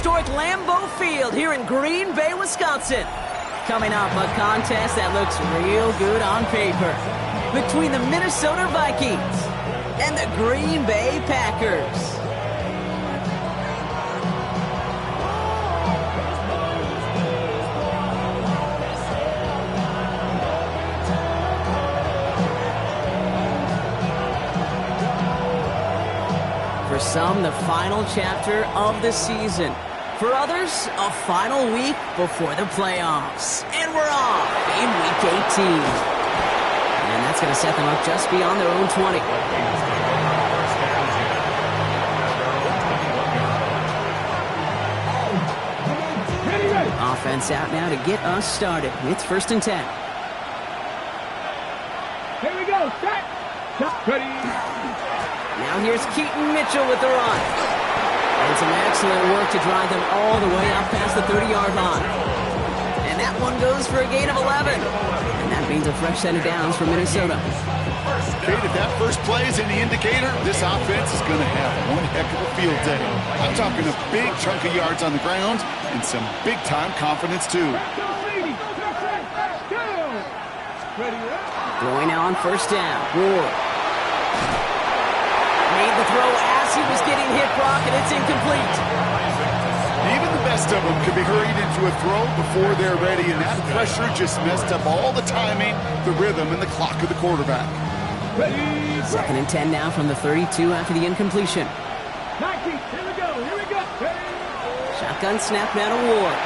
historic Lambeau Field here in Green Bay, Wisconsin. Coming up, a contest that looks real good on paper between the Minnesota Vikings and the Green Bay Packers. For some, the final chapter of the season. For others, a final week before the playoffs. And we're off in Week 18. And that's going to set them up just beyond their own 20. Offense out now to get us started. It's 1st and 10. Here we go. Set. Ready. Now here's Keaton Mitchell with the run. And some excellent work to drive them all the way up past the 30-yard line. And that one goes for a gain of 11. And that means a fresh set of downs for Minnesota. Kate, if that first play is any indicator, this offense is going to have one heck of a field day. I'm talking a big chunk of yards on the ground and some big-time confidence, too. Throwing now on 1st down. Ward made the throw as he was getting hit, Brock, and it's incomplete. Even the best of them could be hurried into a throw before they're ready, and that pressure just messed up all the timing, the rhythm, and the clock of the quarterback. 2nd and 10 now from the 32 after the incompletion. 19, here we go. Shotgun snap now to Ward.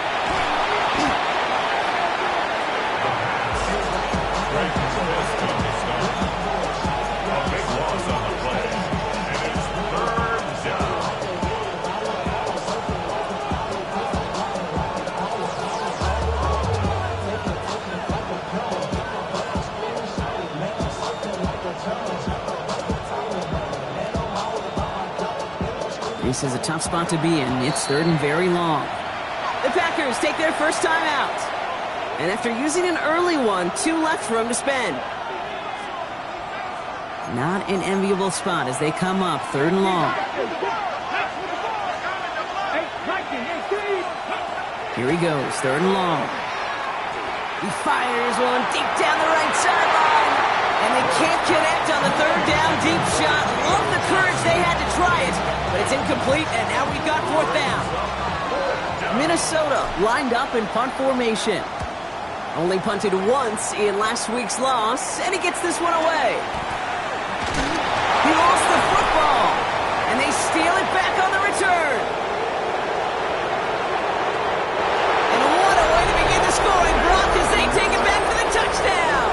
This is a tough spot to be in. It's 3rd and very long. The Packers take their first time out. And after using an early one, 2 left for them to spend. Not an enviable spot as they come up 3rd and long. Here he goes, 3rd and long. He fires one deep down the right sideline. And they can't connect on the 3rd down deep shot. Love the courage they had to try it. But it's incomplete, and now we've got 4th down. Minnesota lined up in punt formation. Only punted once in last week's loss, and he gets this one away. He lost the football, and they steal it back on the return. And what a way to begin the scoring, Brock, as they take it back for the touchdown.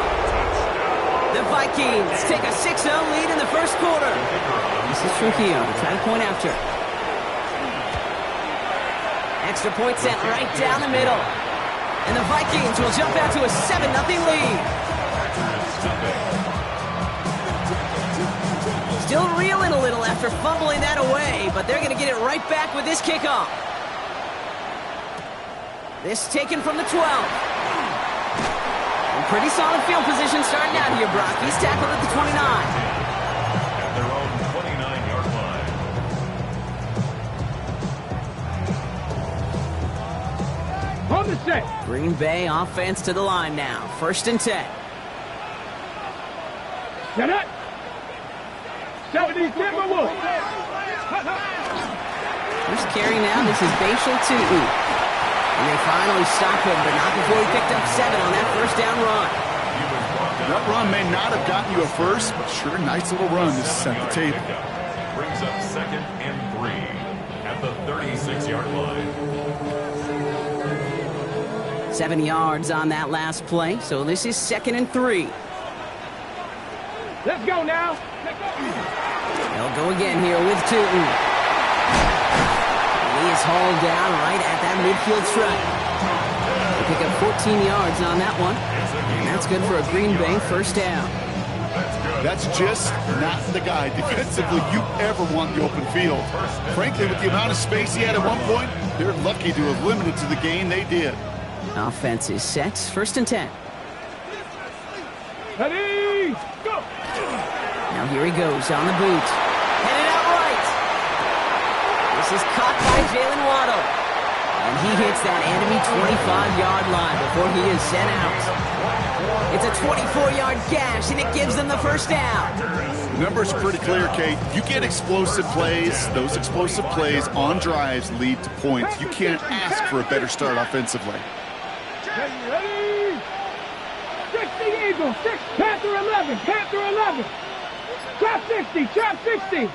The Vikings take a 6-0 lead in the first quarter. This is Trujillo to try to point after. Extra point sent right down the middle. And the Vikings will jump out to a 7-0 lead. Still reeling a little after fumbling that away, but they're going to get it right back with this kickoff. This taken from the 12. Pretty solid field position starting out here, Brock. He's tackled at the 29. At their own 29-yard line. On the set. Green Bay offense to the line now. 1st and 10. Set up. 70 Timberwolves. First carry now. This is Bashal Tutu. And they finally stop him, but not before he picked up 7 on that 1st down run. That run may not have gotten you a first, but sure, nice little run to set the table. Brings up 2nd and 3 at the 36-yard line. 7 yards on that last play, so this is 2nd and 3. Let's go now. They'll go again here with Tutu. He is hauled down right at that midfield stripe. They pick up 14 yards on that one. And that's good for a Green Bay 1st down. That's just not the guy defensively you ever want the open field. Frankly, with the amount of space he had at one point, they're lucky to have limited to the gain they did. Offense is set. 1st and 10. Ready, go. Now here he goes on the boot. Headed out right. This is caught by Jalen Waddle. he hits that enemy 25-yard line before he is sent out. It's a 24-yard gash, and it gives them the first down. The numbers are pretty clear, Kate. You get explosive plays. Those explosive plays on drives lead to points. You can't ask for a better start offensively. Ready? 60 Eagles, 6, Panther 11, Panther 11. Trap 60, trap 60.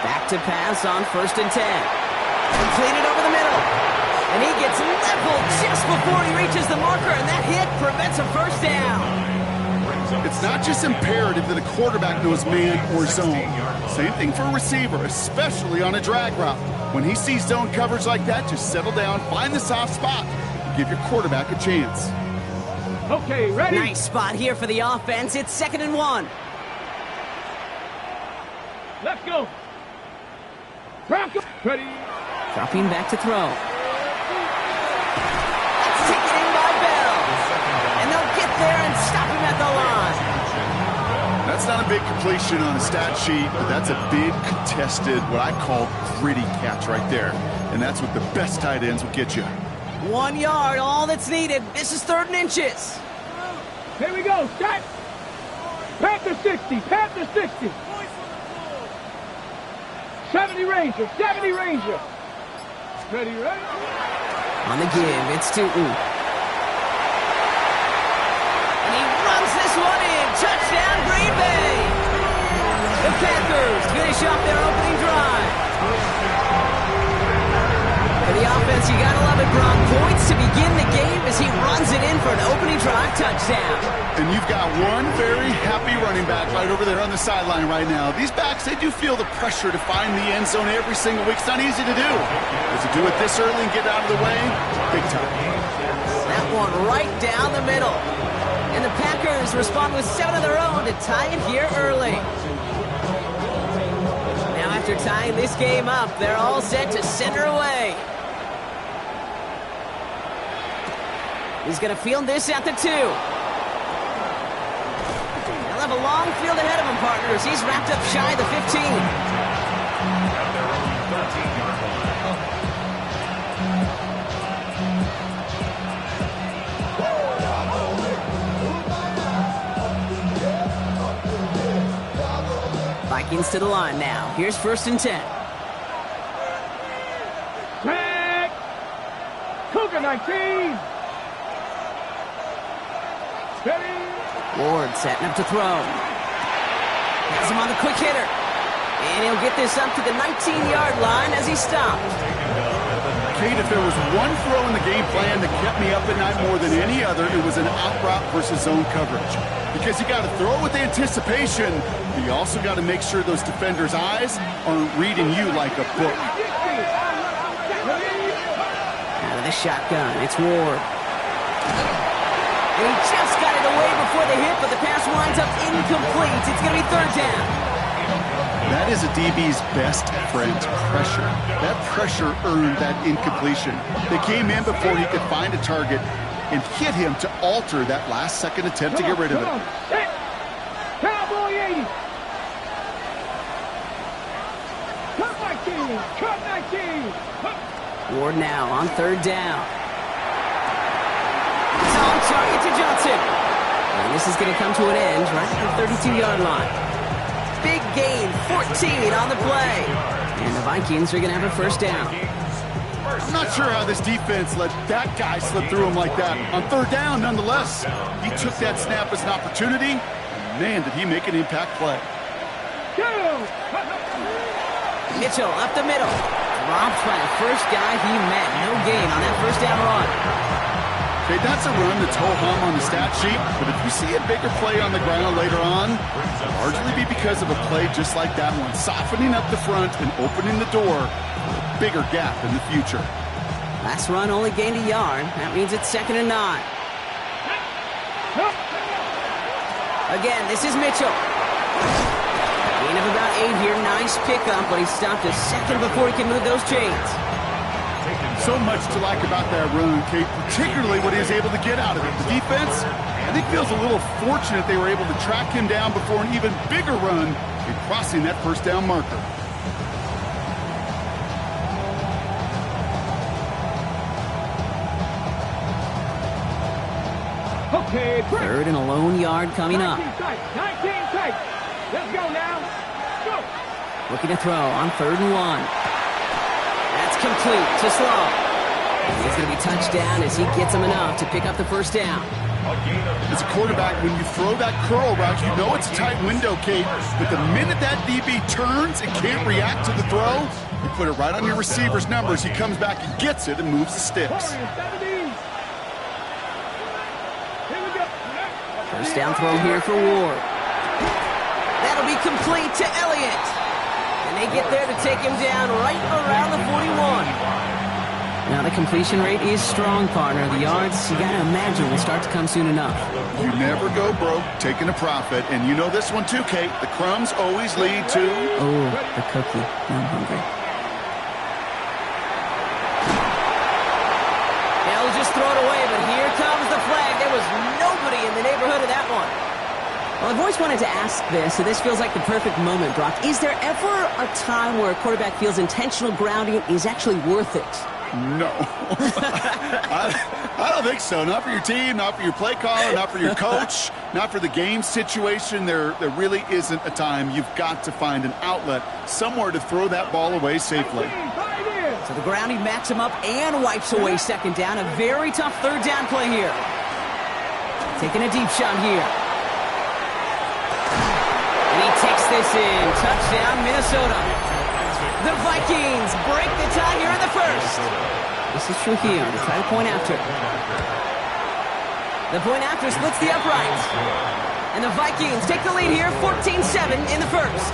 Back to pass on 1st and 10. Completed over the middle. And he gets leveled just before he reaches the marker, and that hit prevents a first down. It's not just imperative that a quarterback knows man or zone. Same thing for a receiver, especially on a drag route. When he sees zone coverage like that, just settle down, find the soft spot, and give your quarterback a chance. Okay, ready? Nice spot here for the offense. It's 2nd and 1. Let's go. Bronco. Ready? Dropping back to throw. That's taken in by Bell. And they'll get there and stop him at the line. That's not a big completion on a stat sheet, but that's a big contested, what I call gritty catch right there. And that's what the best tight ends will get you. 1 yard, all that's needed. This is 3rd and inches. Here we go. Start. Panther 60, Panther 60. 70 Ranger, 70 Ranger. Ready, ready? On the give, it's Tootin. And he runs this one in. Touchdown, Green Bay. The Panthers finish off their opening drive. For the offense, you gotta love it, Bron. Points to begin the game as he runs it in for an opening drive touchdown. And you've got one very happy running back right over there on the sideline right now. These backs, they do feel the pressure to find the end zone every single week. It's not easy to do. But to do it this early and get out of the way, big time. That one right down the middle. And the Packers respond with 7 of their own to tie it here early. Now after tying this game up, they're all set to center away. He's going to field this at the 2. He'll have a long field ahead of him, partners. He's wrapped up shy of the 15. Vikings to the line now. Here's 1st and 10. Drag. Cougar 19. Ready? Ward setting up to throw. Has him on the quick hitter. And he'll get this up to the 19-yard line as he stopped. Kate, if there was one throw in the game plan that kept me up at night more than any other, it was an out route versus zone coverage. Because you got to throw it with anticipation, but you also got to make sure those defenders' eyes aren't reading you like a book. Out of the shotgun, it's Ward. And he just got it away before the hit, but the pass winds up incomplete. It's going to be 3rd down. That is a DB's best friend, pressure. That pressure earned that incompletion. They came in before he could find a target and hit him to alter that last-second attempt to get rid of it. Cowboy 80. Cut 19. Cut 19. Ward now on 3rd down. It's on target to Johnson. And this is going to come to an end right at the 32-yard line. Big gain, 14 on the play. And the Vikings are going to have a 1st down. I'm not sure how this defense let that guy slip through him like that. On 3rd down, nonetheless, he took that snap as an opportunity. Man, did he make an impact play. Mitchell up the middle. Dropped by the first guy he met. No gain on that 1st down run. Okay, that's a run that's ho-hum on the stat sheet, but if you see a bigger play on the ground later on, it'll largely be because of a play just like that one, softening up the front and opening the door for a bigger gap in the future. Last run only gained a yard. That means it's 2nd and 9. Again, this is Mitchell. Gain of about 8 here. Nice pickup, but he stopped a second before he can move those chains. So much to like about that run, Kate, particularly what he was able to get out of it. The defense, I think, feels a little fortunate they were able to track him down before an even bigger run in crossing that 1st down marker. Third and a lone yard coming up. 19 tight. Let's go now. Go. Looking to throw on 3rd and 1. That's complete to Slow. He's going to be touchdown as he gets him enough to pick up the first down. As a quarterback, when you throw that curl route, you know it's a tight window, Kate. But the minute that DB turns and can't react to the throw, you put it right on your receiver's numbers. He comes back and gets it and moves the sticks. First down throw here for Ward. That'll be complete to Elliott. And they get there to take him down right around the 41. Now the completion rate is strong, partner. The yards, you gotta imagine, will start to come soon enough. You never go broke taking a profit. And you know this one too, Kate. The crumbs always lead to... Oh, the cookie. I'm hungry. They'll just throw it away, but here comes the flag. There was nobody in the neighborhood of that one. Well, I've always wanted to ask this, so this feels like the perfect moment, Brock. Is there ever a time where a quarterback feels intentional grounding is actually worth it? No. I don't think so. Not for your team, not for your play caller, not for your coach, not for the game situation. There really isn't a time. You've got to find an outlet, somewhere to throw that ball away safely. So the grounding backs him up and wipes away 2nd down. A very tough 3rd down play here. Taking a deep shot here. And he takes this in. Touchdown, Minnesota. The Vikings break the tie here in the first. This is Trujillo to try to point after. The point after splits the uprights. And the Vikings take the lead here, 14-7 in the first.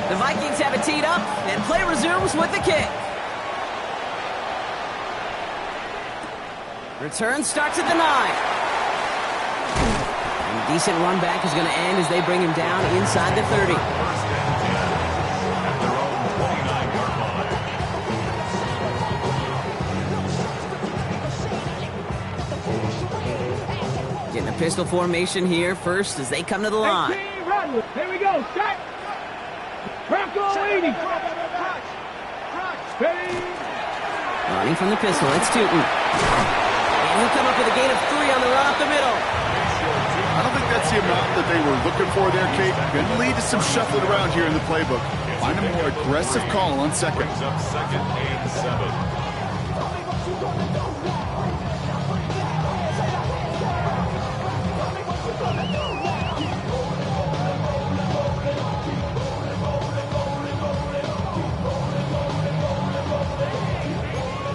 The Vikings have it teed up, and play resumes with the kick. Return starts at the 9. Decent run back is going to end as they bring him down inside the 30. Getting a pistol formation here first as they come to the line. Here we go. Set. Bronco 80. Running from the pistol. It's Tootin. And he'll come up with a gain of 3 on the run up the middle. I don't think that's the amount that they were looking for there, Kate. Going to lead to some shuffling around here in the playbook. Find a more aggressive call on 2nd. 2nd and 7.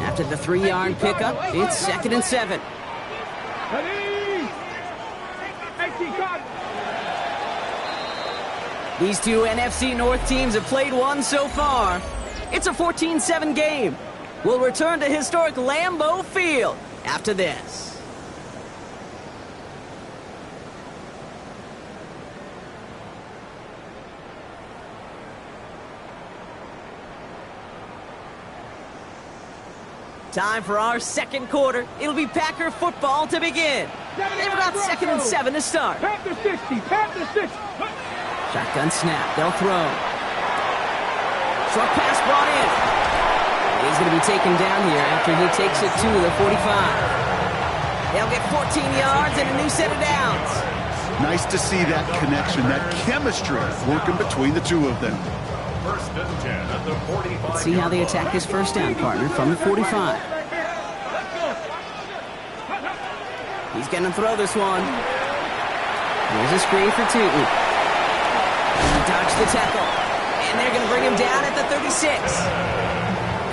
After the 3-yard pickup, it's 2nd and 7. These two NFC North teams have played one so far. It's a 14-7 game. We'll return to historic Lambeau Field after this. Time for our second quarter. It'll be Packer football to begin. They've got 2nd and 7 to start. Panther 60. Shotgun snap. They'll throw. Short pass brought in. He's going to be taken down here after he takes it to the 45. They'll get 14 yards and a new set of downs. Nice to see that connection, that chemistry working between the two of them. 1st and 10 at the 45. Let's see how they attack this first down, partner, from the 45. He's going to throw this one. Here's a screen for Tootin. He dodged the tackle. And they're going to bring him down at the 36.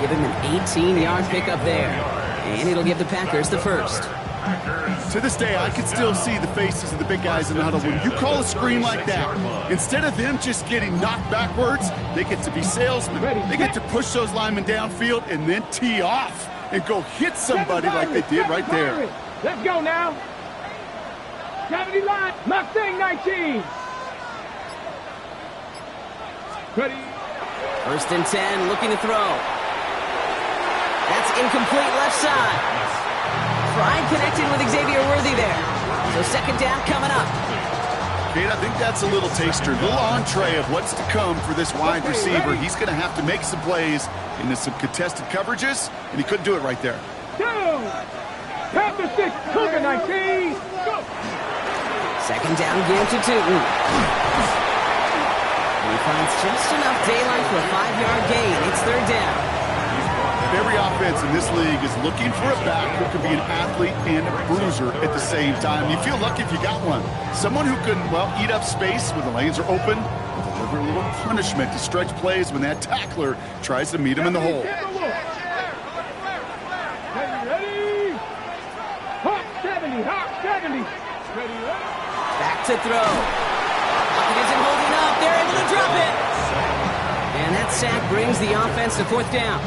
Give him an 18-yard pickup there. And it'll give the Packers the first. To this day, I can still see the faces of the big guys in the huddle. When you call a screen like that, instead of them just getting knocked backwards, they get to be salesmen. They get to push those linemen downfield and then tee off and go hit somebody like they did right there. Let's go now. Gravity line, Mustang 19. Ready. 1st and 10, looking to throw. That's incomplete left side. Pride connecting with Xavier Worthy there. So 2nd down coming up. Nate, I think that's a little taster, a little entree of what's to come for this wide receiver. He's going to have to make some plays into some contested coverages, and he couldn't do it right there. Down. Pass the 6. Cougar 19. Go. Second down again to Tootin. He finds just enough daylight for a 5-yard gain. It's third down. Every offense in this league is looking for a back who can be an athlete and a bruiser at the same time. You feel lucky if you got one. Someone who can, well, eat up space when the lanes are open and deliver a little punishment to stretch plays when that tackler tries to meet him in the hole. Ready? Hawk 70. Hawk 70. Ready? Back to throw. It isn't holding up. They're able to drop it. And that sack brings the offense to fourth down.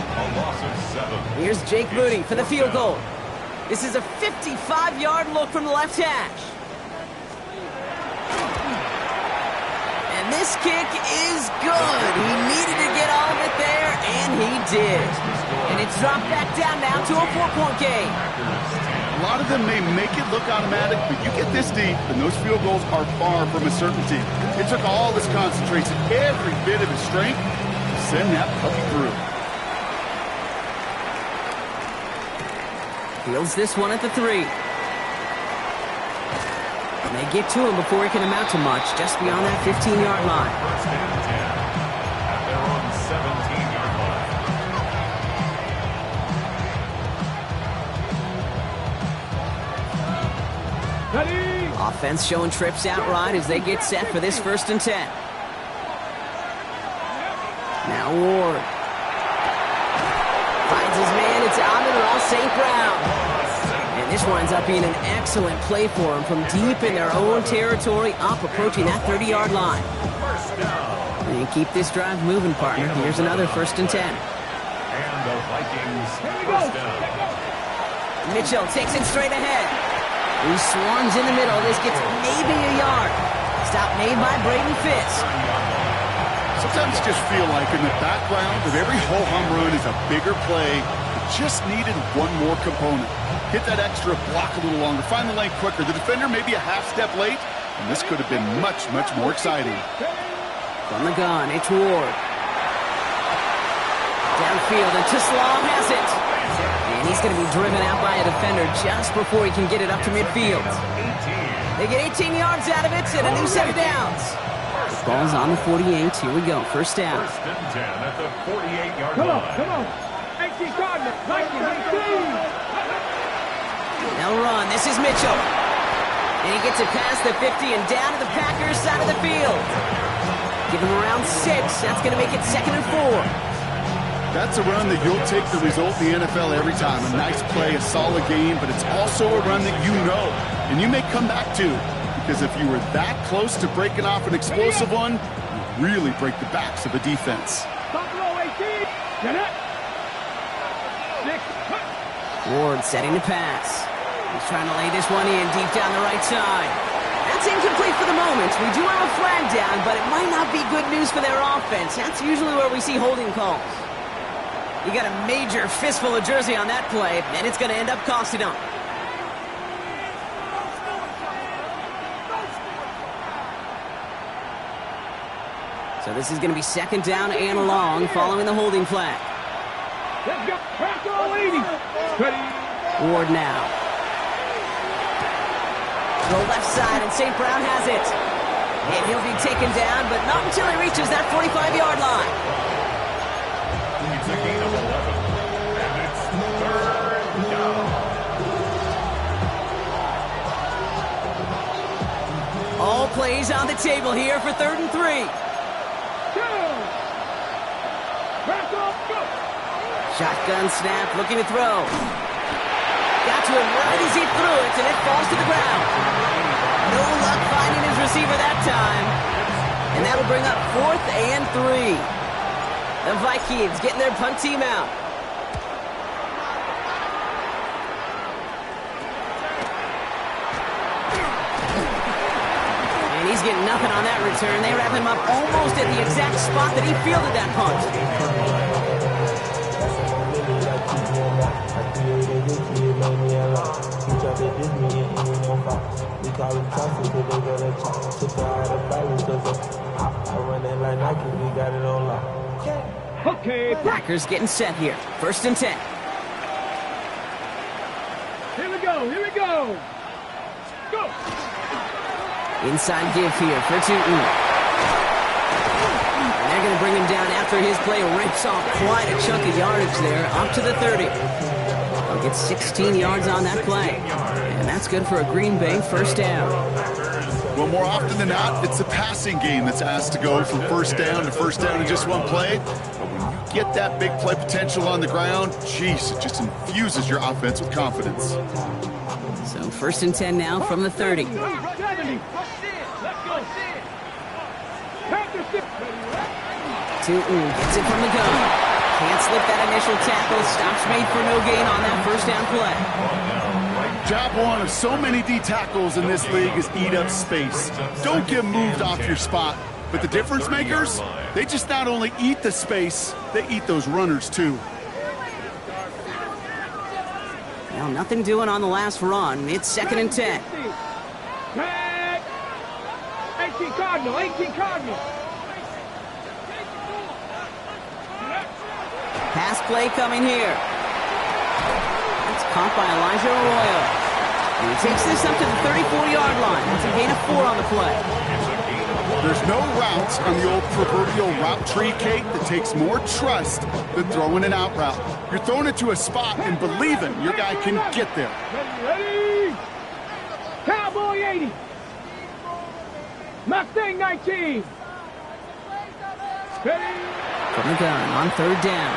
Here's Jake Moody for the field goal. This is a 55-yard look from the left hash. And this kick is good. He needed to get all of it there, and he did. And it's dropped back down now to a 4-point game. A lot of them may make it look automatic, but you get this deep, and those field goals are far from a certainty. It took all his concentration, every bit of his strength, to send that puppy through. Fields this one at the 3. And they get to him before he can amount to much, just beyond that 15-yard line. First and 10 at their own 17-yard line. Ready? Offense showing trips outright as they get set for this first and 10. Now Ward. Finds his man. It's Amon-Ra St. Brown. And this winds up being an excellent play for him from deep in their own territory, up approaching that 30-yard line. And keep this drive moving, partner. Here's another first and 10. And the Vikings first down. Mitchell takes it straight ahead. He swarms in the middle. This gets maybe a yard. Stop made by Braden Fisk. Sometimes you just feel like in the background of every ho-hum run is a bigger play. It just needed one more component. Hit that extra block a little longer. Find the lane quicker. The defender may be a half step late, and this could have been much, much more exciting. From the gun, it's Ward. Downfield, and Tislaw has it. And he's going to be driven out by a defender just before he can get it up to midfield. They get 18 yards out of it and a new set of downs. The ball's on the 48. Here we go. First down. First and 10 at the 48-yard Come on, line. come on. 18 Gardner. 19. They'll run. This is Mitchell. And he gets it past the 50 and down to the Packers side of the field. Give him around 6. That's going to make it 2nd and 4. That's a run that you'll take the result in the NFL every time. A nice play, a solid game, but it's also a run that you know, and you may come back to. Because if you were that close to breaking off an explosive one, you really break the backs of a defense. Buffalo 18. Get it. 6. Ward setting the pass. He's trying to lay this one in deep down the right side. That's incomplete for the moment. We do have a flag down, but it might not be good news for their offense. That's usually where we see holding calls. You got a major fistful of jersey on that play, and it's going to end up costing them. So this is going to be 2nd down and long following the holding flag. Let's go. Pass all 80. Ready. Ward now. The left side, and St. Brown has it. And he'll be taken down, but not until he reaches that 45-yard line. It's a gain of 11. And it's third down. All plays on the table here for 3rd and 3. Pass off. Go. Shotgun snap, looking to throw. Got to him right as he threw it, and it falls to the ground. No luck finding his receiver that time. And that'll bring up 4th and 3. The Vikings getting their punt team out. And he's getting nothing on that return. They wrap him up almost at the exact spot that he fielded that punt. Okay. Packers getting set here. 1st and 10. Here we go. Here we go. Go. Inside give here for Tootin. And they're going to bring him down after his play rips off quite a chunk of yardage there, up to the 30. He'll get 16 yards on that play. And that's good for a Green Bay 1st down. Well, more often than not, it's the passing game that's asked to go from 1st down to 1st down in just one play. But when you get that big play potential on the ground, geez, it just infuses your offense with confidence. So 1st and 10 now from the 30. 70. Let's go. Tootin gets it from the gun. Can't slip that initial tackle. Stops made for no gain on that 1st down play. Job one of so many D tackles in this league is eat up space. Don't get moved off your spot. But the difference makers, they just not only eat the space, they eat those runners too. Well, nothing doing on the last run. It's 2nd and 10. 18 Cardinal. 18 Cardinal. Pass play coming here. It's caught by Elijah Arroyo. And he takes this up to the 34-yard line. That's a gain of 4 on the play. There's no routes on the old proverbial route tree, Kate, that takes more trust than throwing an out route. You're throwing it to a spot and believing your guy can get there. Ready? Cowboy 80. Mustang 19. Ready? From the gun on 3rd down.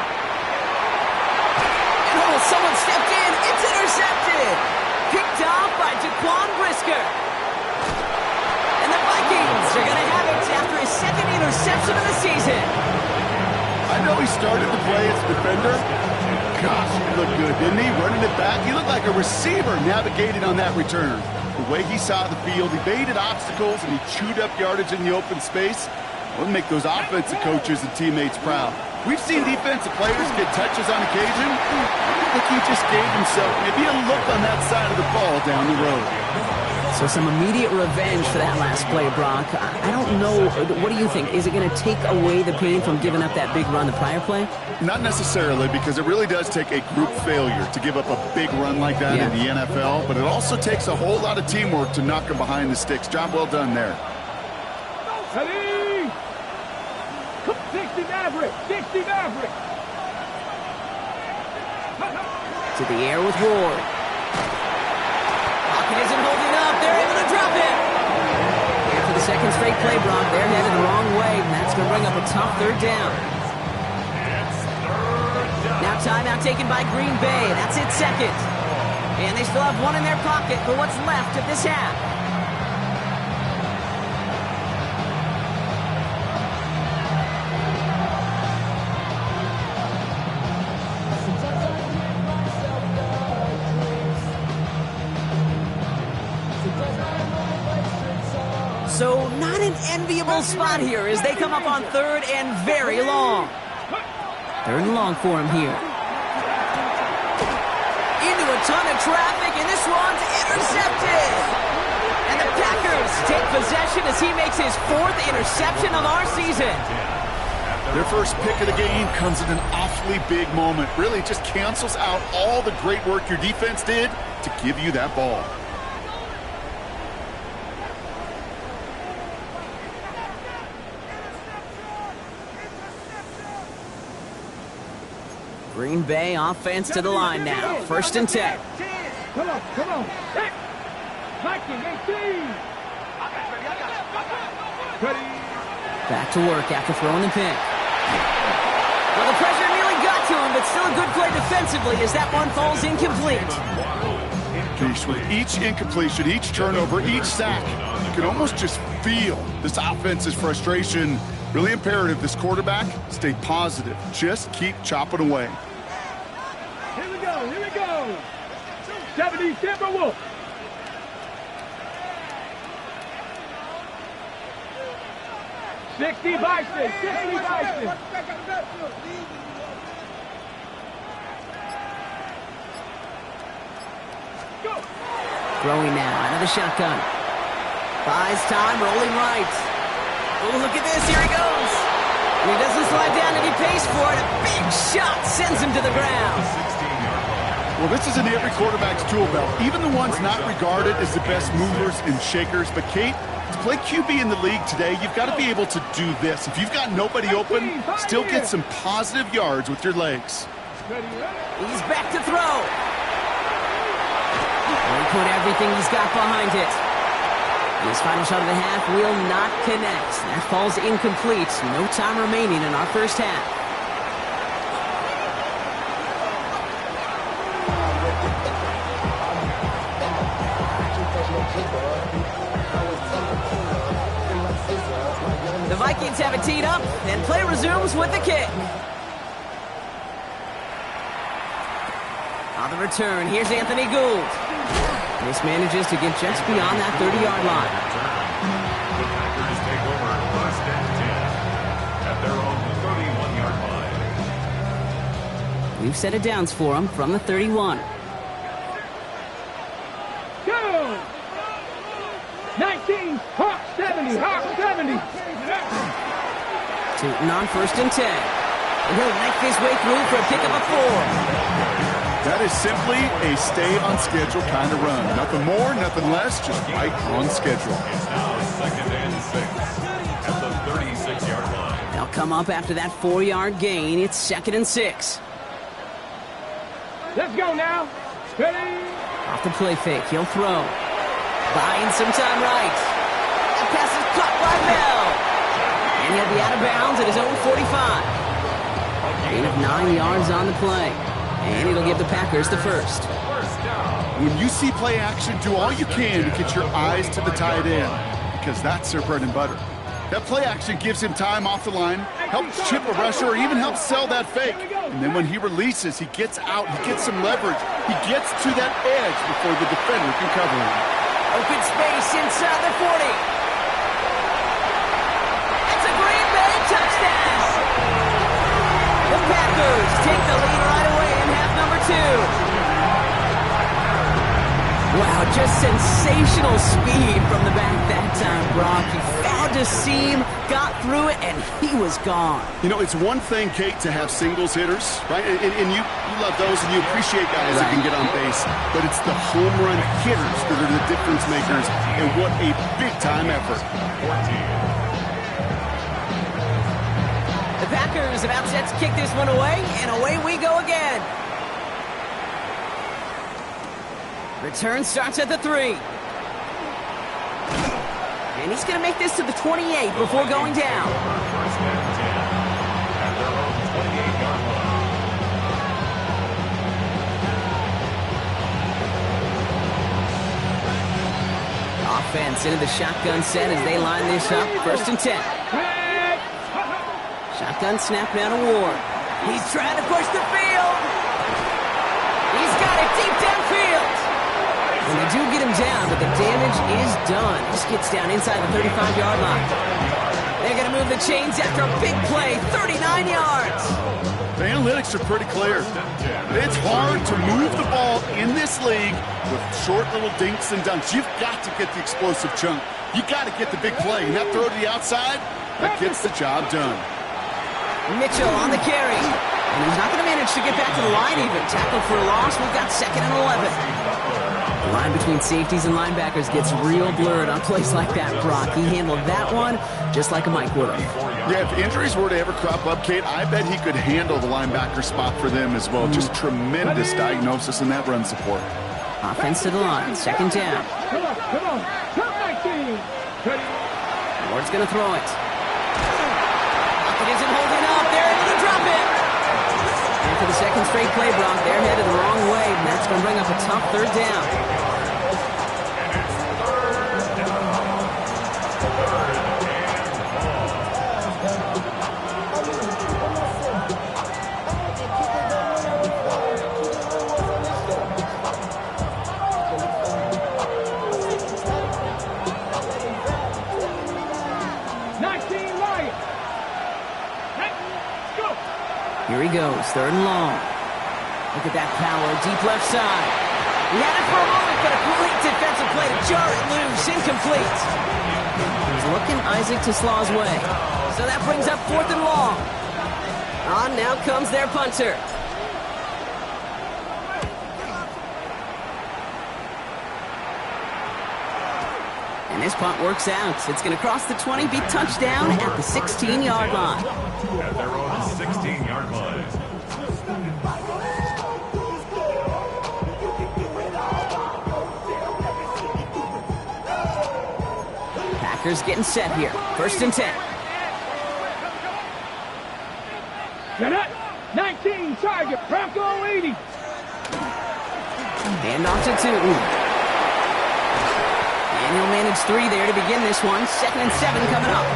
And oh, someone stepped in. It's intercepted. Picked off by Jaquan Brisker. And the Vikings are going to have it after his 2nd interception of the season. I know he started the play as a defender. Gosh, he looked good, didn't he? Running it back. He looked like a receiver navigating on that return. The way he saw the field, he baited obstacles and he chewed up yardage in the open space. It'll make those offensive coaches and teammates proud. We've seen defensive players get touches on occasion. I think he just gave himself maybe a look on that side of the ball down the road. So some immediate revenge for that last play, Brock. I don't know. What do you think? Is it going to take away the pain from giving up that big run the prior play? Not necessarily, because it really does take a group failure to give up a big run like that in the NFL, but it also takes a whole lot of teamwork to knock him behind the sticks. Job well done there. Ready? 60 Maverick. 60 Maverick. To the air with Ward. Pocket isn't holding up. They're able to drop it. And for the 2nd straight play, Brock, they're headed the wrong way, and that's going to bring up a tough 3rd down. Now timeout taken by Green Bay. That's it 2nd. And they still have 1 in their pocket for what's left of this half. So not an enviable spot here as they come up on 3rd and very long. 3rd and long for him here. Into a ton of traffic, and this one's intercepted. And the Packers take possession as he makes his 4th interception of our season. Their first pick of the game comes at an awfully big moment. Really just cancels out all the great work your defense did to give you that ball. Green Bay offense to the line now. 1st and 10. Come on. Viking 18. Ready? Back to work after throwing the pick. Well, the pressure nearly got to him, but still a good play defensively as that one falls incomplete. With each incompletion, each turnover, each sack, you can almost just feel this offense's frustration. Really imperative this quarterback stay positive. Just keep chopping away. Here we go. 70 Timberwolves. $60 Bison. Throwing now out of the shotgun. Buys time, rolling right. Oh, look at this. Here he goes. And he doesn't slide down and he pays for it. A big shot sends him to the ground. Well, this is in every quarterback's tool belt, even the ones not regarded as the best movers and shakers. But, Kate, to play QB in the league today, you've got to be able to do this. If you've got nobody open, still get some positive yards with your legs. He's back to throw. And he put everything he's got behind it. And his final shot of the half will not connect. That falls incomplete. No time remaining in our first half. The Vikings have it teed up, and play resumes with the kick. On the return, here's Anthony Gould. This manages to get just beyond that 30-yard line. The Packers take over first and 10 at their own 31-yard line. We've set it downs for him from the 31. Go! 19, Hawk 70, Hawk 70. Tootin on first and 10. And he'll knife his way through for a pickup of 4. That is simply a stay-on-schedule kind of run. Nothing more, nothing less, just right on schedule. It's now second and 6 at the 36-yard line. They'll come up after that 4-yard gain. It's second and 6. Let's go now. Ready? Off the play fake, he'll throw. Buying some time right. That pass is caught by Bell. And he'll be out of bounds at his own 45. Gain of 9 yards on the play. And it'll give the Packers the first. When you see play action, do all you can to get your eyes to the tight end, because that's their bread and butter. That play action gives him time off the line, helps chip a rusher, or even helps sell that fake. And then when he releases, he gets out, he gets some leverage. He gets to that edge before the defender can cover him. Open space inside the 40. It's a Green Bay touchdown. The Packers take the lead right away in half number 2. Wow, just sensational speed from the back that time, Brock. He found a seam, got through it, and he was gone. You know, it's one thing, Kate, to have singles hitters, right? And you love those, and you appreciate guys that can get on base. But it's the home run hitters that are the difference makers, and what a big-time effort. The Packers about set to kick this one away, and away we go again. Return starts at the 3. And he's going to make this to the 28 before going down. First and 10 at their own 28-yard line. Offense into the shotgun set as they line this up. First and 10. Shotgun snap now to Ward. He's trying to push the field. He's got it deep downfield. And they do get him down, but the damage is done. This gets down inside the 35-yard line. They're going to move the chains after a big play, 39 yards. The analytics are pretty clear. It's hard to move the ball in this league with short little dinks and dunks. You've got to get the explosive chunk. You got to get the big play. And that throw to the outside, that gets the job done. Mitchell on the carry. And he's not going to manage to get back to the line even. Tackled for a loss. We've got second and 11. The line between safeties and linebackers gets real blurred on plays like that, Brock. He handled that one just like a Mike would have. Yeah, if injuries were to ever crop up, Kate, I bet he could handle the linebacker spot for them as well. Just tremendous diagnosis in that run support. Offense to the line. Second down. Come on. Come 19. Ready? Ward's going to throw it. It isn't holding up. They're able to drop it. And for the second straight play, Brock, they're headed the wrong way. And that's going to bring up a tough third down. Here he goes, third and long. Look at that power, deep left side. He had it for a moment, but a great defensive play to jar it loose, incomplete. He's looking Isaac to Slaw's way. So that brings up 4th and long. On now comes their punter. And this punt works out. It's going to cross the 20, be touchdown at the 16-yard line. At their own 16-yard line. Packers getting set here. 1st and 10. Get it. 19 target. Bronco 80. Hand off to Tootin. And he'll manage 3 there to begin this one. 2nd and 7 coming up.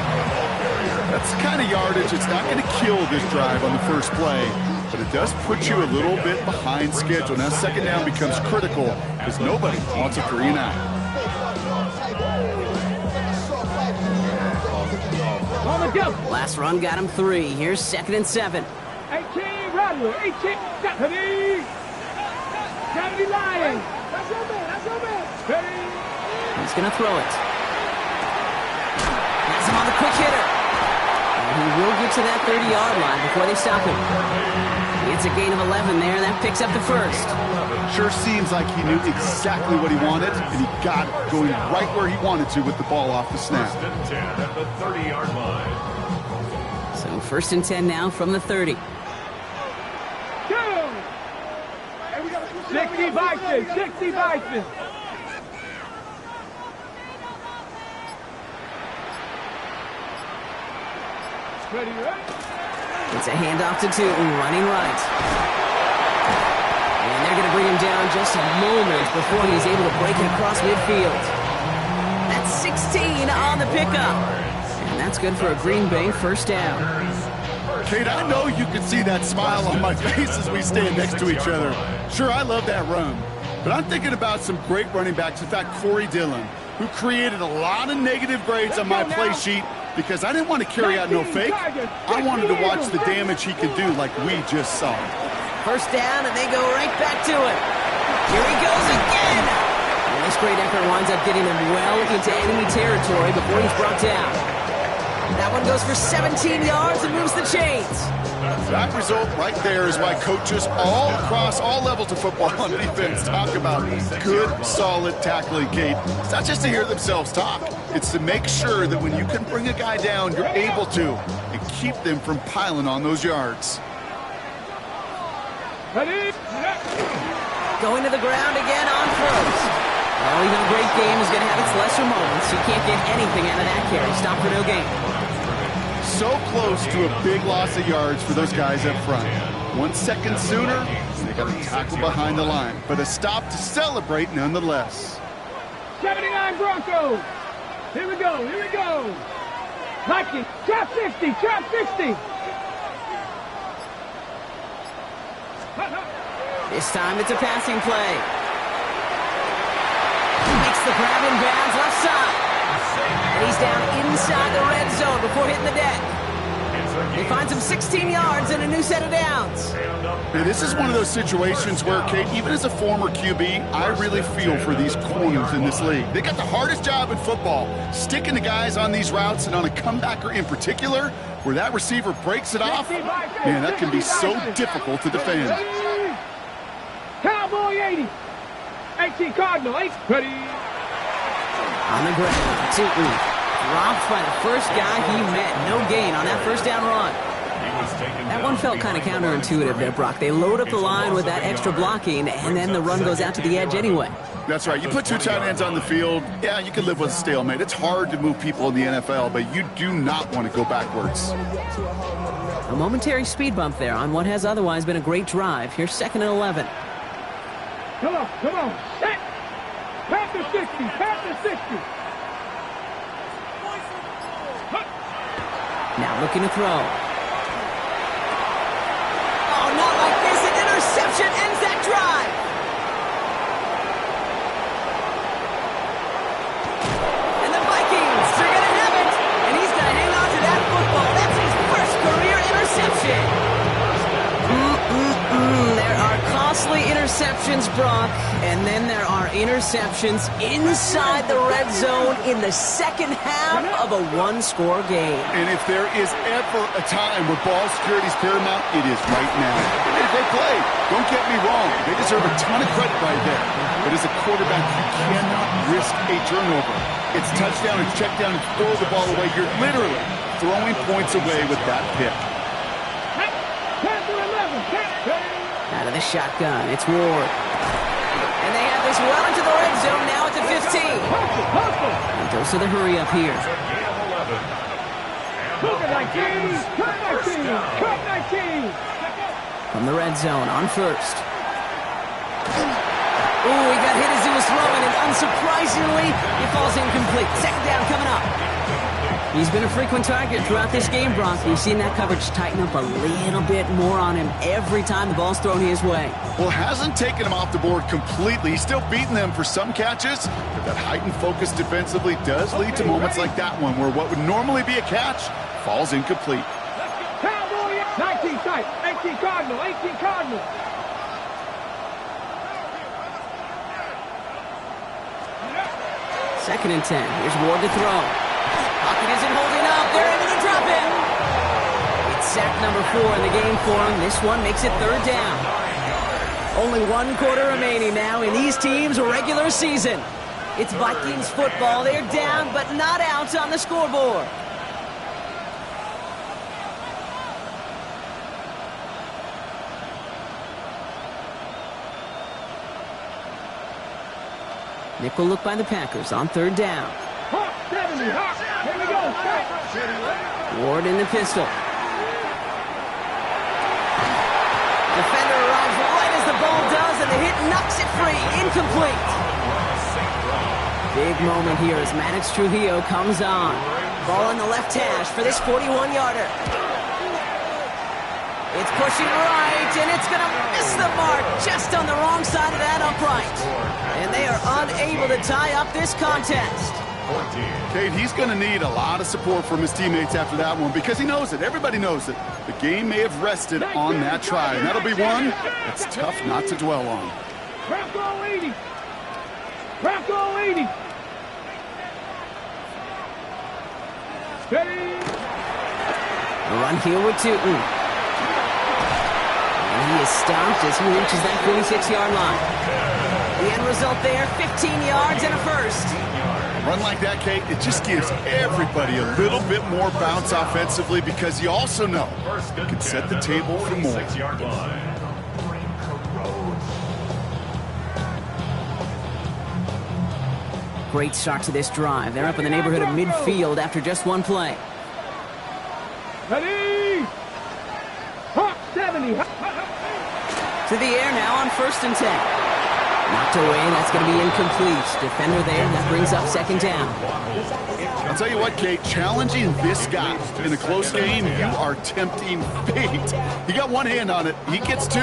That's the kind of yardage. It's not going to kill this drive on the first play, but it does put you a little bit behind schedule. Now 2nd down becomes critical because nobody wants a 3 and out. On the go. Last run got him 3. Here's 2nd and 7. 18 Rattler. 18 Stephanie. 70 Lions. That's your man. That's your man. Ready. He's going to throw it. That's him on the quick hitter. And he will get to that 30-yard line before they stop him. He gets a gain of 11 there. That picks up the 1st. Sure seems like he knew exactly what he wanted, and he got it going right where he wanted to with the ball off the snap. 1st and 10 at the 30-yard line. So 1st and 10 now from the 30. 60 Bison. 60 Bison. Ready, right? It's a handoff to Tootin, running right. And they're going to bring him down just a moment before he's able to break it across midfield. That's 16 on the pickup. And that's good for a Green Bay 1st down. Kate, I know you can see that smile on my face as we stand next to each other. Sure, I love that run. But I'm thinking about some great running backs. In fact, Corey Dillon, who created a lot of negative grades on my play sheet because I didn't want to carry out no fake. I wanted to watch the damage he could do like we just saw. 1st down, and they go right back to it. Here he goes again. And this great effort winds up getting him well into enemy territory before he's brought down. That one goes for 17 yards and moves the chains. That result right there is why coaches all across all levels of football on defense talk about good, solid tackling, Kate. It's not just to hear themselves talk. It's to make sure that when you can bring a guy down, you're able to, and keep them from piling on those yards. Ready. Going to the ground again on first. Well, even a great game is going to have its lesser moments. You can't get anything out of that carry. Stop for no gain. So close to a big loss of yards for those guys up front. 1 second sooner, they got a tackle behind the line. But a stop to celebrate nonetheless. 79 Broncos. Here we go. Here we go. Lucky. Trap 60. Trap 60. This time it's a passing play. He makes the grab in bounds left side. And he's down inside the red zone before hitting the deck. He finds him 16 yards and a new set of downs. Now, this is one of those situations where, Kate, even as a former QB, I really feel for these corners in this league. They got the hardest job in football, sticking the guys on these routes and on a comebacker in particular, where that receiver breaks it off. Man, that can be so difficult to defend. Cowboy 80. 18 Cardinal. 8. Ready. On the ground, Tootin dropped by the first guy he met. No gain on that 1st down run. That one felt kind of counterintuitive there, Brock. They load up the line with that extra blocking, and then the run goes out to the edge anyway. That's right. You put 2 tight ends on the field, yeah, you can live with a stalemate. It's hard to move people in the NFL, but you do not want to go backwards. A momentary speed bump there on what has otherwise been a great drive. Here's 2nd and 11. Come on. Come on. Set. Panther 60. Panther 60. Now looking to throw. Oh, not like this. An interception ends that drive. And the Vikings are going to have it. And he's going to hang on to that football. That's his first career interception. There are costly interceptions, Brock. And then there are interceptions inside the red zone in the second half of a one-score game. And if there is ever a time where ball security is paramount, it is right now. They play. Don't get me wrong. They deserve a ton of credit right there. But as a quarterback, you cannot risk a turnover. It's touchdown, it's check down, and throw the ball away. You're literally throwing points away with that pick. Out of the shotgun, it's Ward. And they have this well into the red zone now at the 15. And goes to the hurry up here. From the red zone on first. Ooh, he got hit as he was throwing, and unsurprisingly, it falls incomplete. Second down coming up. He's been a frequent target throughout this game, Brock. You've seen that coverage tighten up a little bit more on him every time the ball's thrown his way. Well, hasn't taken him off the board completely. He's still beating them for some catches, but that heightened focus defensively does lead to moments like that one where what would normally be a catch falls incomplete. 19 tight, 18 Cardinal, 18 Cardinal. Second and 10. Here's Ward to throw. Pocket isn't holding up. They're able to drop it. It's sack number 4 in the game for him. This one makes it third down. Only 1 quarter remaining now in these teams' regular season. It's Vikings football. They're down, but not out on the scoreboard. Nickel look by the Packers on third down. Ward in the pistol. Defender arrives right as the ball does, and the hit knocks it free. Incomplete. Big moment here as Maddox Trujillo comes on. Ball on the left hash for this 41-yarder. It's pushing right, and it's going to miss the mark just on the wrong side of that upright. And they are unable to tie up this contest. Kate, he's going to need a lot of support from his teammates after that one because he knows it. Everybody knows it. The game may have rested on that try, and that'll be one that's tough not to dwell on. Bronco 80. Bronco 80. Steady. A run here with Tootin. And he is stopped as he reaches that 46-yard line. The end result there, 15 yards and a first. A run like that, Kate, it just gives everybody a little bit more bounce offensively because you also know you can set the table for more. Great start to this drive. They're up in the neighborhood of midfield after just one play. Ready. 70. To the air now on first and 10. Knocked away, that's going to be incomplete. Defender there, that brings up second down. I'll tell you what, Kate, challenging this guy in a close game, you are tempting fate. He got one hand on it. He gets two,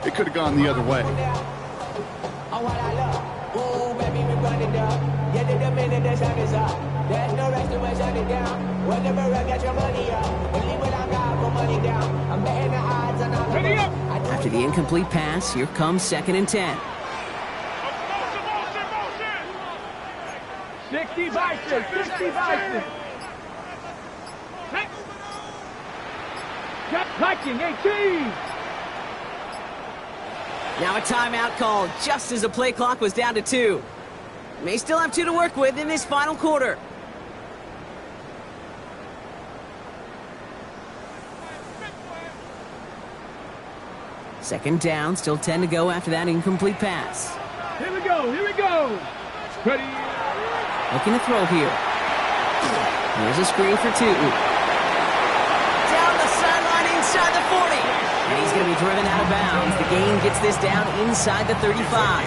it could have gone the other way. After the incomplete pass, here comes second and 10. 60 Bison, 60 Bison. Viking 18. Now a timeout called just as the play clock was down to 2. May still have 2 to work with in this final quarter. Second down, still 10 to go after that incomplete pass. Here we go, here we go. Ready. Looking to throw here. Here's a screen for Tootin. Down the sideline inside the 40. And he's going to be driven out of bounds. The gain gets this down inside the 35.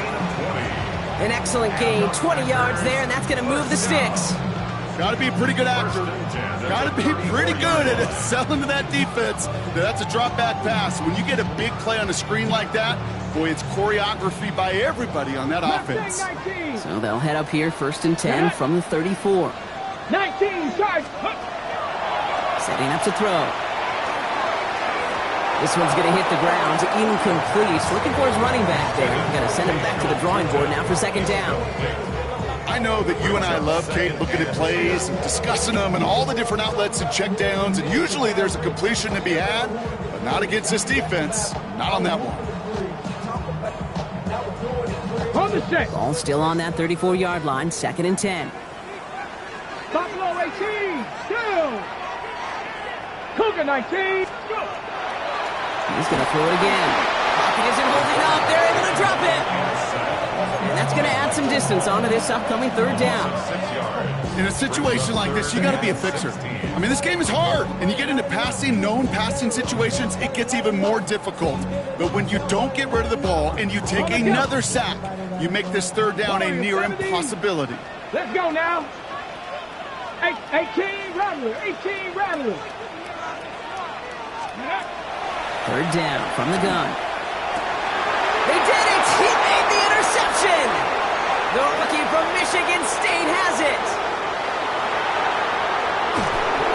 An excellent gain, 20 yards there, and that's going to move the sticks. Got to be a pretty good actor. Got to be pretty good at selling to that defense. That's a drop back pass. When you get a big play on a screen like that, boy, it's choreography by everybody on that offense. So they'll head up here first and 10 from the 34. 19, charge. Setting up to throw. This one's going to hit the ground, incomplete. Looking for his running back there. Going to send him back to the drawing board now for second down. I know that you and I love, Kate, looking at plays and discussing them and all the different outlets and checkdowns, and usually there's a completion to be had, but not against this defense. Not on that one. On the set. Ball still on that 34-yard line, second and 10. Buffalo 18. Down. Cougar 19. Go. He's going to throw it again. Pocket isn't holding up. They're able to drop it. And that's going to add some distance onto this upcoming third down. In a situation like this, you got to be a fixer. I mean, this game is hard, and you get into known passing situations, it gets even more difficult. But when you don't get rid of the ball and you take another sack, you make this third down a near impossibility. Let's go now. 18 Rattler. 18 Rattler. Third down from the gun. They did it! He made the interception! The rookie from Michigan State has it!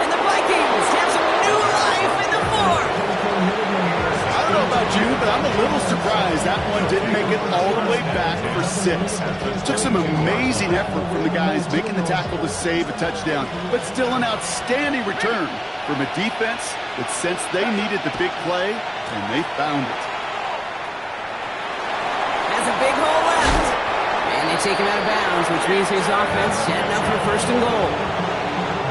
And the Vikings have some new life in the fourth! I don't know about you, but I'm a little surprised that one didn't make it all the way back for 6. It took some amazing effort from the guys making the tackle to save a touchdown, but still an outstanding return from a defense that sensed they needed the big play, and they found it. Has a big hole left. And they take him out of bounds, which means his offense setting up for first and goal.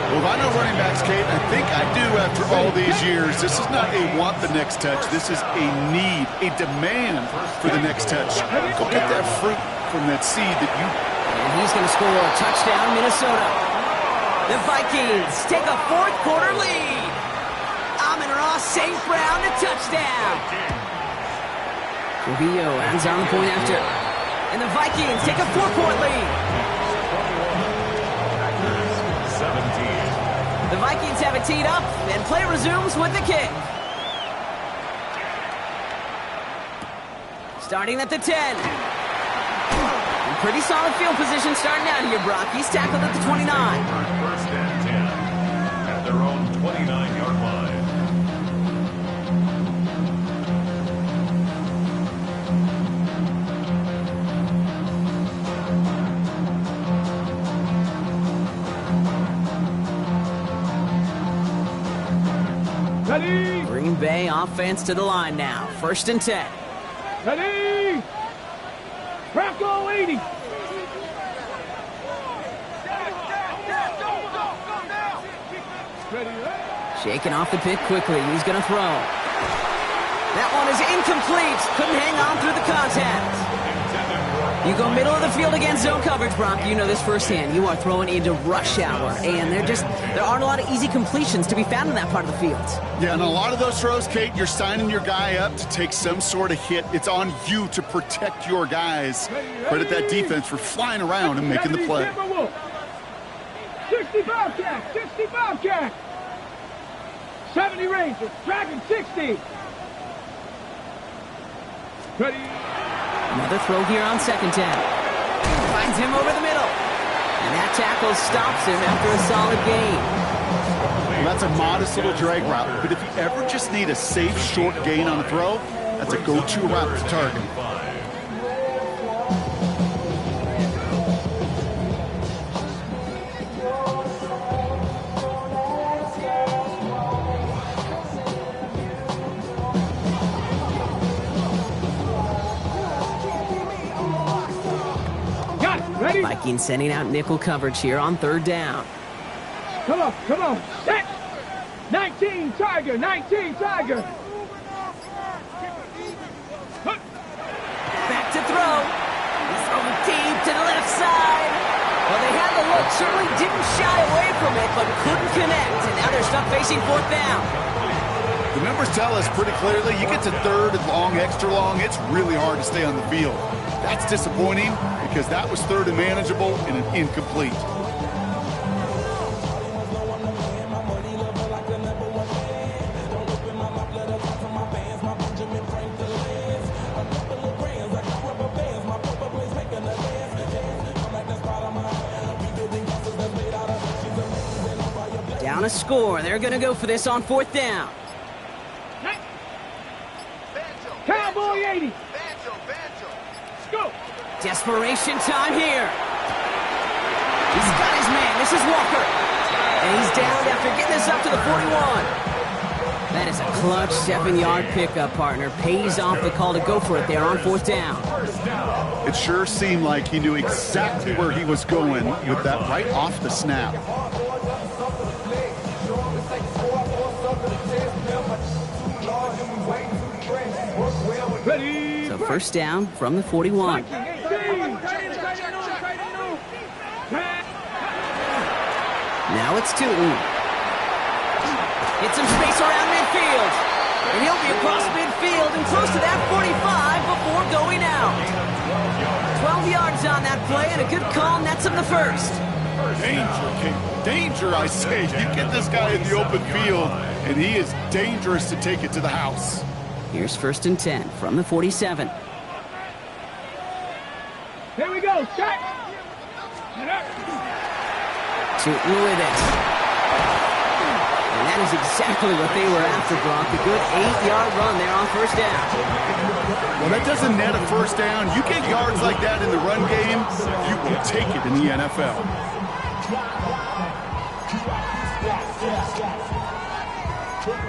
Well, if I know running backs, Kate, I think I do after all these years. This is not a want the next touch. This is a need, a demand for the next touch. Go get that fruit from that seed that you... And he's going to score a touchdown, Minnesota. The Vikings take a fourth quarter lead. Amon-Ra St. Brown to touchdown. Trujillo ends on the point after. And the Vikings take a 4-point lead. 17. The Vikings have it teed up, and play resumes with the kick. Starting at the 10. Pretty solid field position starting out here, Brock. He's tackled at the 29. First and 10 at their own 29-yard line. Ready. Green Bay offense to the line now. First and 10. Ready. Bronco 80. Shaking off the pick quickly. He's going to throw. That one is incomplete. Couldn't hang on through the contact. You go middle of the field against zone coverage, Brock. You know this firsthand. You are throwing into rush hour, and there aren't a lot of easy completions to be found in that part of the field. Yeah, and a lot of those throws, Kate, you're signing your guy up to take some sort of hit. It's on you to protect your guys. Credit that defense for flying around and making the play. 65 cat, 65 cat. 70 Rangers, Dragon 60. Ready. Another throw here on second 10. Finds him over the middle. And that tackle stops him after a solid gain. Well, that's a modest little drag route, but if you ever just need a safe, short gain on a throw, that's a go-to route to target. Vikings sending out nickel coverage here on third down. Come on, come on. Set. 19 Tiger, 19 Tiger. Back to throw. He's throwing deep to the left side. Well, they had the look, certainly didn't shy away from it, but couldn't connect. And now they're stuck facing fourth down. The numbers tell us pretty clearly, you get to third and long, extra long, it's really hard to stay on the field. That's disappointing because that was third and manageable and an incomplete. Down a score. They're going to go for this on fourth down. boy 80. Let's go. Desperation time here. He's got his man. This is Walker. And he's down after getting this up to the 41. That is a clutch 7-yard pickup, partner. Pays off the call to go for it there on 4th down. It sure seemed like he knew exactly where he was going with that right off the snap. Ready. So 1st down from the 41. Now it's Tootin. Get some space around midfield. And he'll be across midfield and close to that 45 before going out. 12 yards on that play and a good call nets him the first. Danger, Kate. Danger, I say. You get this guy in the open field, and he is dangerous to take it to the house. Here's 1st and 10 from the 47. Here we go. Shot. Tootin with it. And that is exactly what they were after, Brock. A good 8-yard run there on 1st down. Well, that doesn't net a 1st down. You get yards like that in the run game, you will take it in the NFL.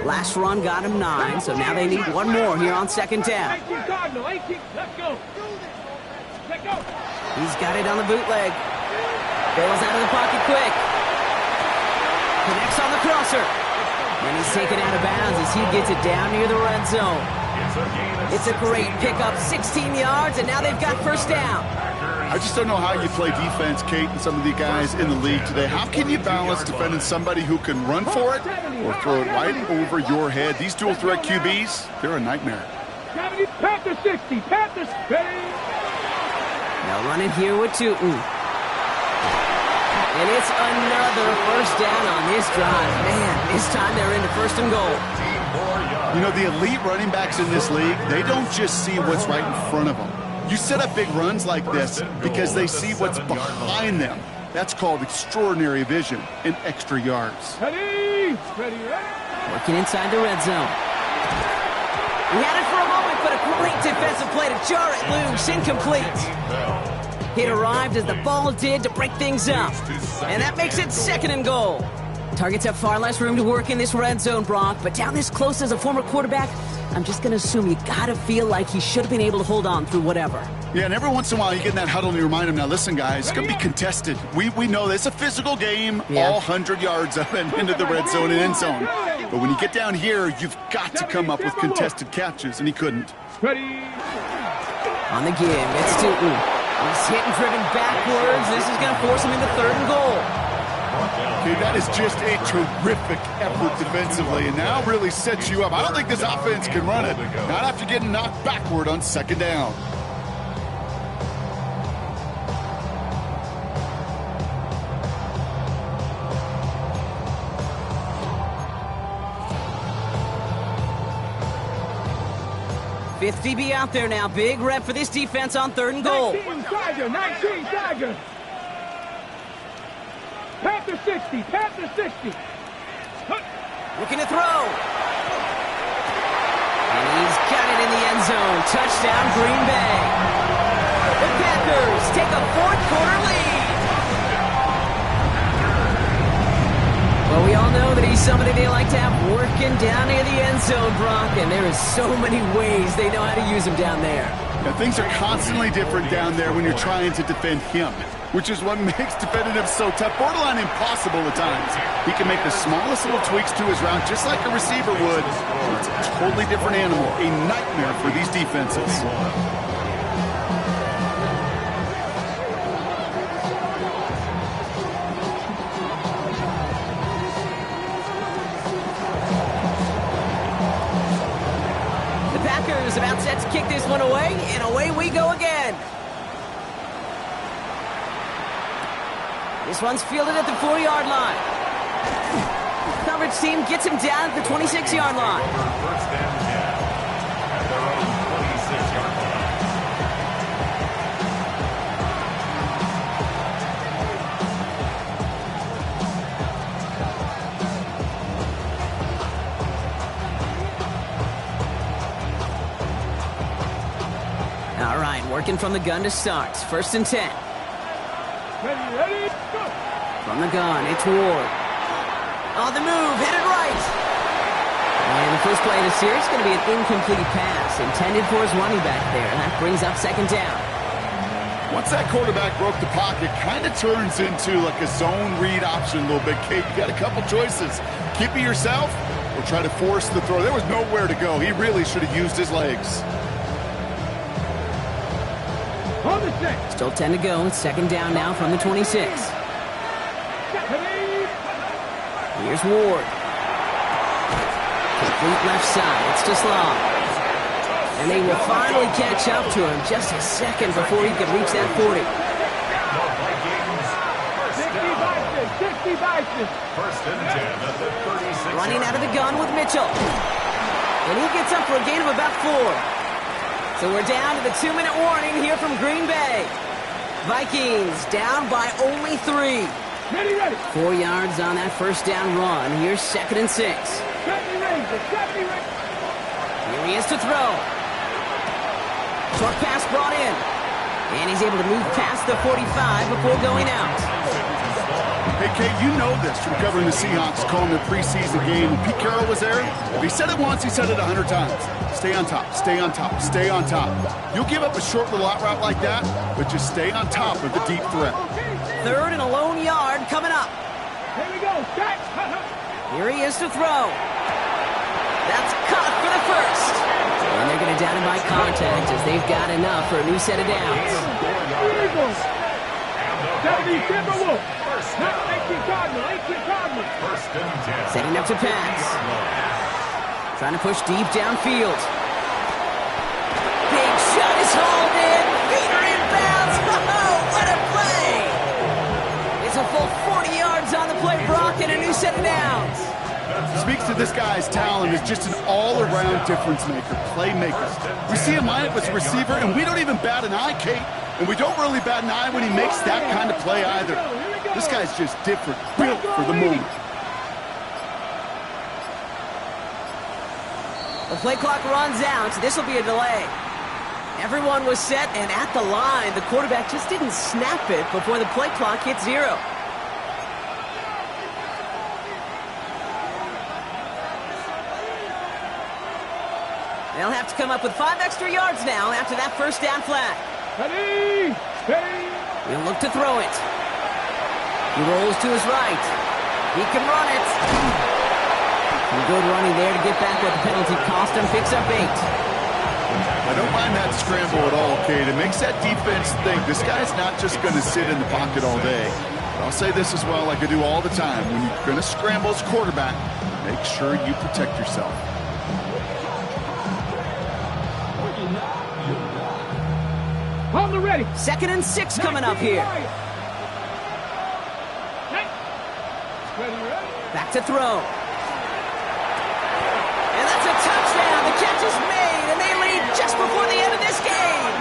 Last run got him 9, so now they need one more here on 2nd down. 18 Cardinal, 18. Let's go. Let's go. He's got it on the bootleg. Bails out of the pocket quick. Connects on the crosser. And he's taken out of bounds as he gets it down near the red zone. It's a great pickup, 16 yards, and now they've got 1st down. I just don't know how you play defense, Kate, and some of the guys in the league today. How can you balance defending somebody who can run for it or throw it right over your head? These dual threat QBs, they're a nightmare. Panther 60. Panthers. Now running here with Tootin. And it's another 1st down on this drive. Man, this time they're into 1st and goal. You know, the elite running backs in this league, they don't just see what's right in front of them. You set up big runs like this because they see what's behind them. That's called extraordinary vision and extra yards. Ready. Working inside the red zone. He had it for a moment, but a great defensive play to jar it loose. Incomplete. It arrived as the ball did to break things up. And that makes it 2nd and goal. Targets have far less room to work in this red zone, Brock, but down this close as a former quarterback, I'm just going to assume you got to feel like he should have been able to hold on through whatever. Yeah, and every once in a while you get in that huddle and you remind him, now listen, guys, it's going to be contested. We know it's a physical game, all 100 yards up and into the red zone and end zone. But when you get down here, you've got to come up with contested catches, and he couldn't. Ready. On the give, it's Tootin. He's hit and driven backwards. This is going to force him into 3rd and goal. Okay, that is just a terrific effort defensively, and now really sets you up. I don't think this offense can run it, not after getting knocked backward on 2nd down. Fifth DB out there now. Big rep for this defense on 3rd and goal. 19 Tiger. Panther 60. Looking to throw. And he's got it in the end zone. Touchdown, Green Bay. The Packers take a 4th quarter lead. Well, we all know that he's somebody they like to have working down near the end zone, Brock, and there is so many ways they know how to use him down there. Now, things are constantly different down there when you're trying to defend him, which is what makes defending him so tough, borderline impossible at times. He can make the smallest little tweaks to his route, just like a receiver would. It's a totally different animal, a nightmare for these defenses. The Packers about set to kick this one away, and away we go again. This one's fielded at the 4-yard line. Coverage team gets him down at the 26-yard line. 1st down now at their own 26-yard line. Working from the gun to start. 1st and 10. Ready, go. From the gun, it's Ward. On the move, headed right. And the first play of the series is going to be an incomplete pass intended for his running back there. And that brings up 2nd down. Once that quarterback broke the pocket, kind of turns into like a zone read option a little bit. Kate, you got a couple choices. Keep it yourself or try to force the throw. There was nowhere to go. He really should have used his legs. On the six. Still 10 to go. It's 2nd down now from the 26. Here's Ward. Complete left side. It's just long. And they will finally catch up to him just a second before he could reach that 40. 60 Vikings. 1st and 10 at the 36. Running out of the gun with Mitchell. And he gets up for a gain of about 4. So we're down to the 2-minute warning here from Green Bay. Vikings down by only 3. Ready. 4 yards on that 1st down run. Here's 2nd and 6. Here he is to throw. Short pass brought in. And he's able to move past the 45 before going out. Hey, Kate, you know this from covering the Seahawks, calling the preseason game. When Pete Carroll was there, if he said it once, he said it 100 times. Stay on top, stay on top, stay on top. You'll give up a short little out route like that, but just stay on top of the deep threat. 3rd and a lone yard coming up. Here we go. Start. Here he is to throw. That's caught for the 1st. And they're going to down him by contact as they've got enough for a new set of downs. Eagles. 70 Timberwolves. 18 Cardinal. 1st and 10. Setting up to pass. Trying to push deep downfield. Big shot is hauled in. Feet are inbounds. Oh, what a play. It's a full 40 yards on the play, Brock, and a new set of downs. Speaks to this guy's talent as just an all-around difference maker, playmaker. We see him line up as a receiver, and we don't even bat an eye, Kate. And we don't really bat an eye when he makes that kind of play either. This guy's just different, built for the moment. The play clock runs out. This will be a delay. Everyone was set and at the line. The quarterback just didn't snap it before the play clock hit 0. They'll have to come up with 5 extra yards now after that 1st down flag. Ready. He'll look to throw it. He rolls to his right. He can run it. Some good running there to get back what the penalty cost him. Picks up 8. I don't mind that scramble at all, Kate. It makes that defense think this guy's not just going to sit in the pocket all day. But I'll say this as well, like I do all the time. When you're going to scramble as quarterback, make sure you protect yourself. On the ready. 2nd and 6 coming up here. Ready. Back to throw. And that's a touchdown. The catch is made, and they lead just before the end of this game.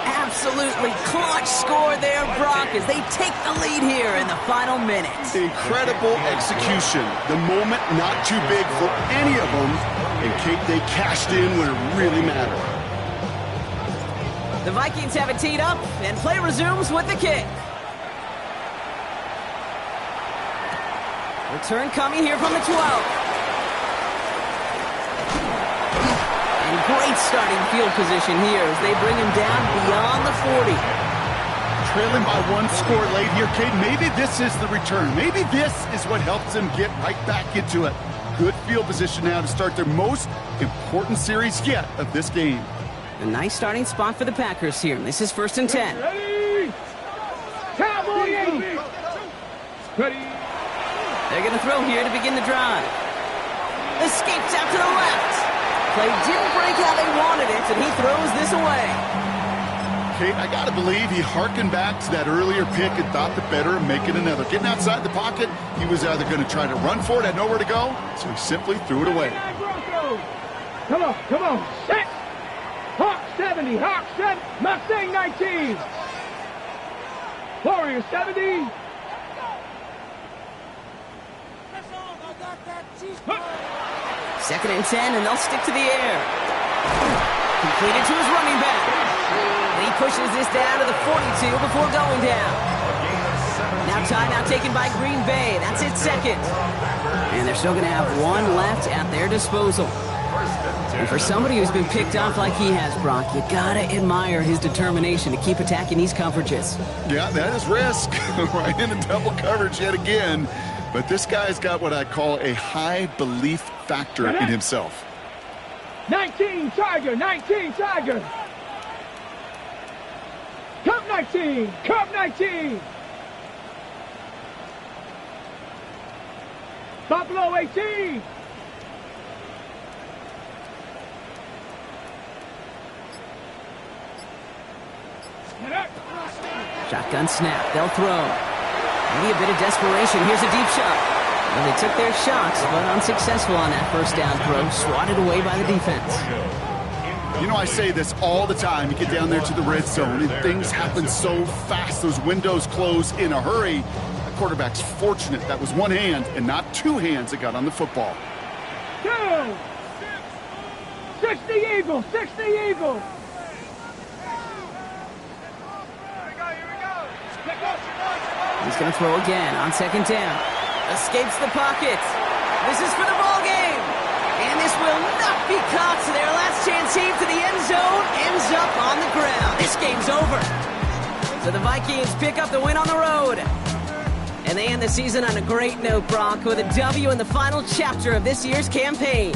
Absolutely clutch score there, Brock, as they take the lead here in the final minutes. Incredible execution. The moment not too big for any of them. And Kate, they cashed in when it really mattered. The Vikings have it teed up, and play resumes with the kick. Return coming here from the 12. And great starting field position here as they bring him down beyond the 40. Trailing by 1 score late here, Kate. Maybe this is the return. Maybe this is what helps them get right back into it. Good field position now to start their most important series yet of this game. A nice starting spot for the Packers here. This is 1st and 10. Ready. Cowboy Eagles. Ready. They're going to throw here to begin the drive. Escapes out to the left. Play didn't break how they wanted it, and he throws this away. Kate, I got to believe he hearkened back to that earlier pick and thought the better of making another. Getting outside the pocket, he was either going to try to run for it, had nowhere to go, so he simply threw it away. Come on. Set. Hawk 70. Mustang 19. Warrior 70. Second and 10, and they'll stick to the air. Completed to his running back. And he pushes this down to the 42 before going down. Now timeout taken by Green Bay. That's its second. And they're still going to have one left at their disposal. And for somebody who's been picked off like he has, Brock, you got to admire his determination to keep attacking these coverages. Yeah, that is risk. Right into double coverage yet again. But this guy's got what I call a high belief factor in himself. 19, Tiger, 19, Tiger. Cup 19, Cup 19. Buffalo 18. Shotgun snap. They'll throw. Maybe a bit of desperation. Here's a deep shot. Well, they took their shots, but unsuccessful on that first down throw. Swatted away by the defense. You know, I say this all the time. You get down there to the red zone, and things happen so fast. Those windows close in a hurry. The quarterback's fortunate that was one hand and not two hands that got on the football. 60 Eagles, 60 Eagles. He's going to throw again on second down. Escapes the pocket. This is for the ball game. And this will not be caught. So their last chance heave to the end zone ends up on the ground. This game's over. So the Vikings pick up the win on the road. And they end the season on a great note, Brock, with a W in the final chapter of this year's campaign.